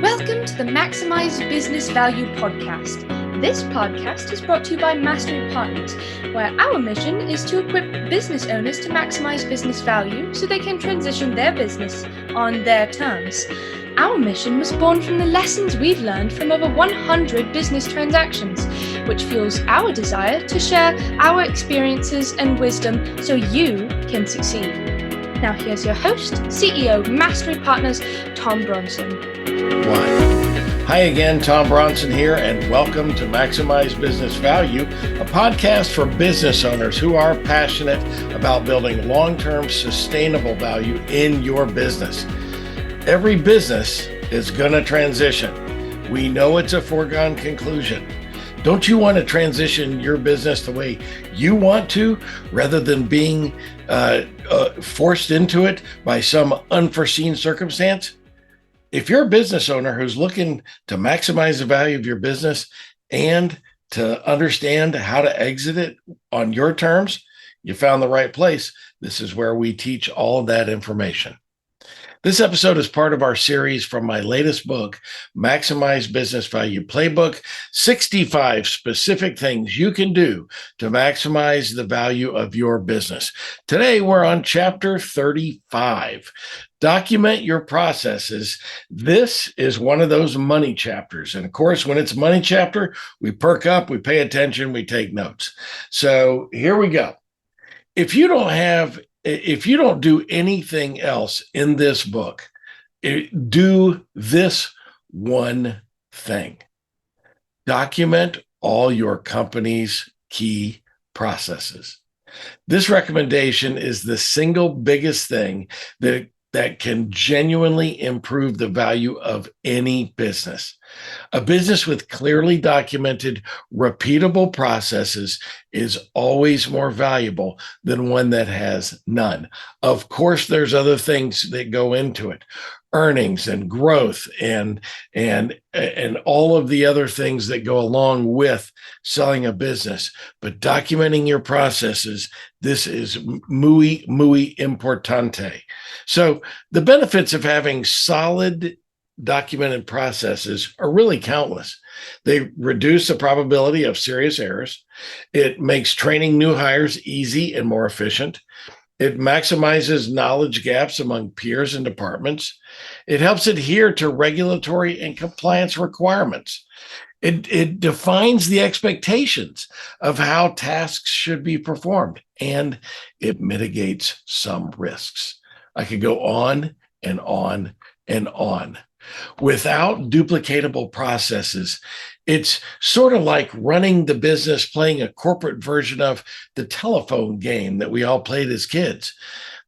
Welcome to the Maximize Business Value podcast. This podcast is brought to you by Mastery Partners, where our mission is to equip business owners to maximize business value so they can transition their business on their terms. Our mission was born from the lessons we've learned from over 100 business transactions, which fuels our desire to share our experiences and wisdom so you can succeed. Now here's your host, CEO, Mastery Partners, Tom Bronson. Hi again, Tom Bronson here, and welcome to Maximize Business Value, a podcast for business owners who are passionate about building long-term sustainable value in your business. Every business is going to transition. We know it's a foregone conclusion. Don't you want to transition your business the way you want to, rather than being forced into it by some unforeseen circumstance? If you're a business owner who's looking to maximize the value of your business and to understand how to exit it on your terms, you found the right place. This is where we teach all of that information. This episode is part of our series from my latest book, Maximize Business Value Playbook, 65 specific things you can do to maximize the value of your business. Today, we're on chapter 35. Document your processes. This is one of those money chapters. And of course, when it's a money chapter, we perk up, we pay attention, we take notes. So here we go. If you don't do anything else in this book, do this one thing. Document all your company's key processes. This recommendation is the single biggest thing that can genuinely improve the value of any business. A business with clearly documented, repeatable processes is always more valuable than one that has none. Of course, there's other things that go into it. Earnings and growth and all of the other things that go along with selling a business. But documenting your processes, this is muy importante. So the benefits of having solid documented processes are really countless. They reduce the probability of serious errors. It makes training new hires easy and more efficient. It maximizes knowledge gaps among peers and departments. It helps adhere to regulatory and compliance requirements. It defines the expectations of how tasks should be performed, and it mitigates some risks. I could go on and on and on. Without duplicatable processes, it's sort of like running the business, playing a corporate version of the telephone game that we all played as kids.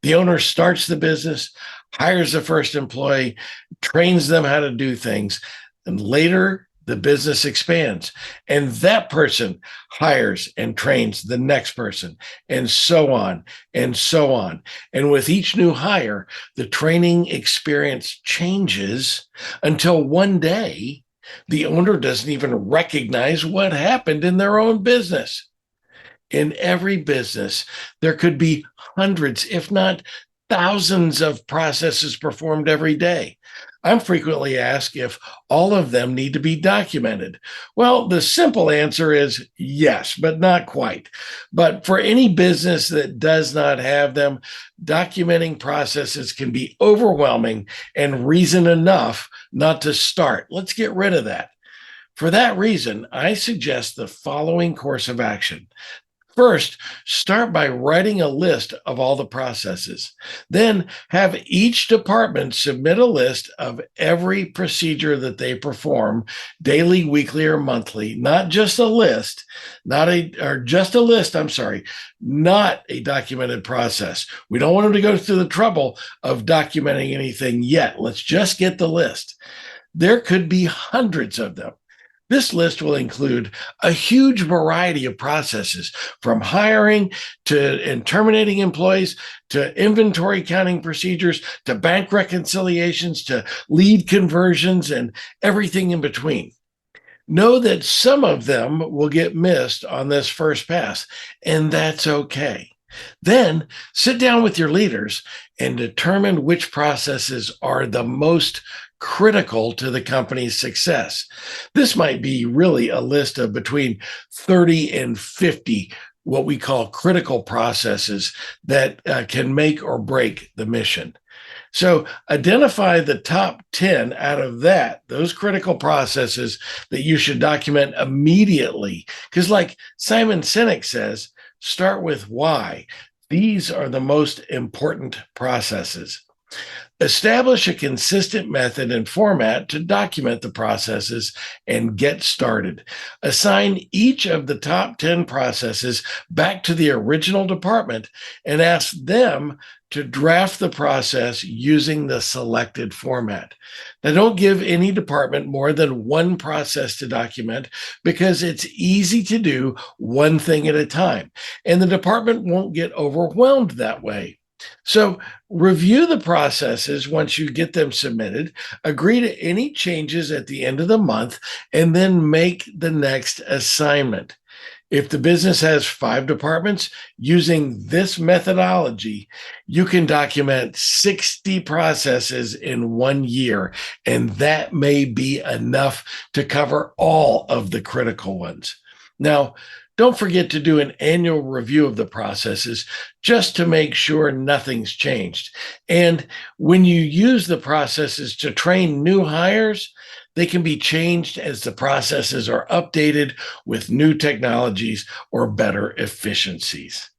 The owner starts the business, hires the first employee, trains them how to do things, and later the business expands. And that person hires and trains the next person, and so on and so on. And with each new hire, the training experience changes until one day, the owner doesn't even recognize what happened in their own business. In every business, there could be hundreds, if not thousands of processes performed every day. I'm frequently asked if all of them need to be documented. Well, the simple answer is yes, but not quite. But for any business that does not have them, documenting processes can be overwhelming and reason enough not to start. Let's get rid of that. For that reason, I suggest the following course of action. First, start by writing a list of all the processes. Then have each department submit a list of every procedure that they perform daily, weekly, or monthly, not just a list, not a documented process. We don't want them to go through the trouble of documenting anything yet. Let's just get the list. There could be hundreds of them. This list will include a huge variety of processes, from hiring and terminating employees to inventory counting procedures to bank reconciliations to lead conversions and everything in between. Know that some of them will get missed on this first pass, and that's okay. Then sit down with your leaders and determine which processes are the most critical to the company's success. This might be really a list of between 30 and 50 what we call critical processes that can make or break the mission. So identify the top 10 out of those critical processes that you should document immediately. Because like Simon Sinek says, start with why. These are the most important processes. Establish a consistent method and format to document the processes and get started. Assign each of the top 10 processes back to the original department and ask them to draft the process using the selected format. Now, don't give any department more than one process to document because it's easy to do one thing at a time, and the department won't get overwhelmed that way. So review the processes once you get them submitted, agree to any changes at the end of the month, and then make the next assignment. If the business has 5 departments, using this methodology, you can document 60 processes in 1 year, and that may be enough to cover all of the critical ones. Now, don't forget to do an annual review of the processes just to make sure nothing's changed. And when you use the processes to train new hires, they can be changed as the processes are updated with new technologies or better efficiencies.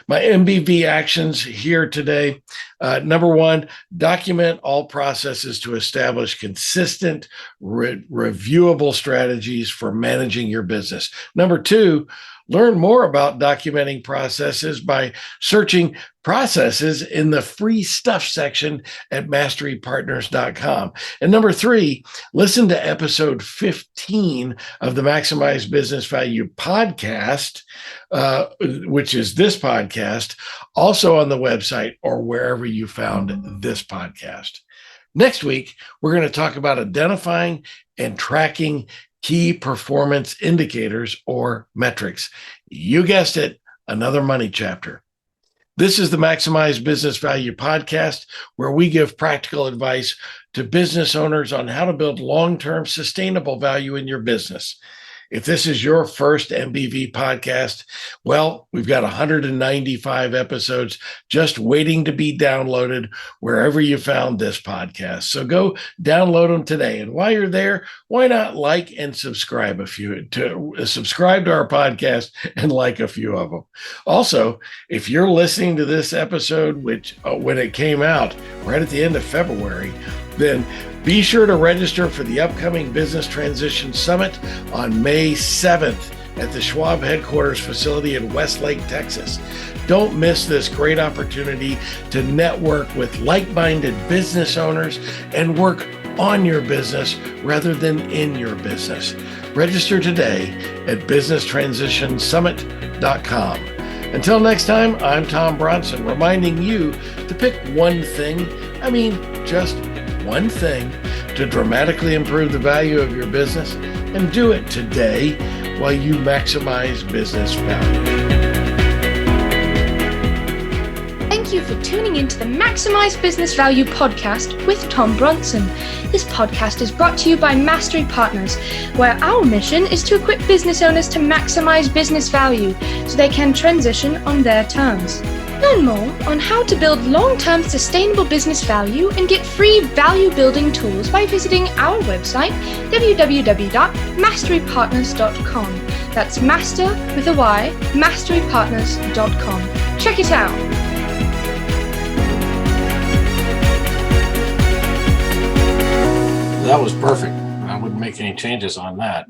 My MBV actions here today. Number 1, document all processes to establish consistent, reviewable strategies for managing your business. Number 2, learn more about documenting processes by searching processes in the free stuff section at masterypartners.com. And number 3, listen to episode 15 of the Maximize Business Value podcast, which is this podcast, also on the website or wherever you found this podcast. Next week, we're going to talk about identifying and tracking key performance indicators or metrics. You guessed it, another money chapter. This is the Maximize Business Value podcast, where we give practical advice to business owners on how to build long-term sustainable value in your business. If this is your first MBV podcast, well, we've got 195 episodes just waiting to be downloaded wherever you found this podcast. So go download them today. And while you're there, why not like and subscribe subscribe to our podcast and like a few of them. Also, if you're listening to this episode, which when it came out right at the end of February, then be sure to register for the upcoming Business Transition Summit on May 7th at the Schwab headquarters facility in Westlake, Texas. Don't miss this great opportunity to network with like-minded business owners and work on your business rather than in your business. Register today at businesstransitionsummit.com. Until next time, I'm Tom Bronson, reminding you to pick one thing, just one thing, to dramatically improve the value of your business, and do it today while you maximize business value. Thank you for tuning into the Maximize Business Value podcast with Tom Bronson. This podcast is brought to you by Mastery Partners, where our mission is to equip business owners to maximize business value so they can transition on their terms. Learn more on how to build long-term sustainable business value and get free value-building tools by visiting our website, www.masterypartners.com. That's master with a Y, masterypartners.com. Check it out. That was perfect. I wouldn't make any changes on that.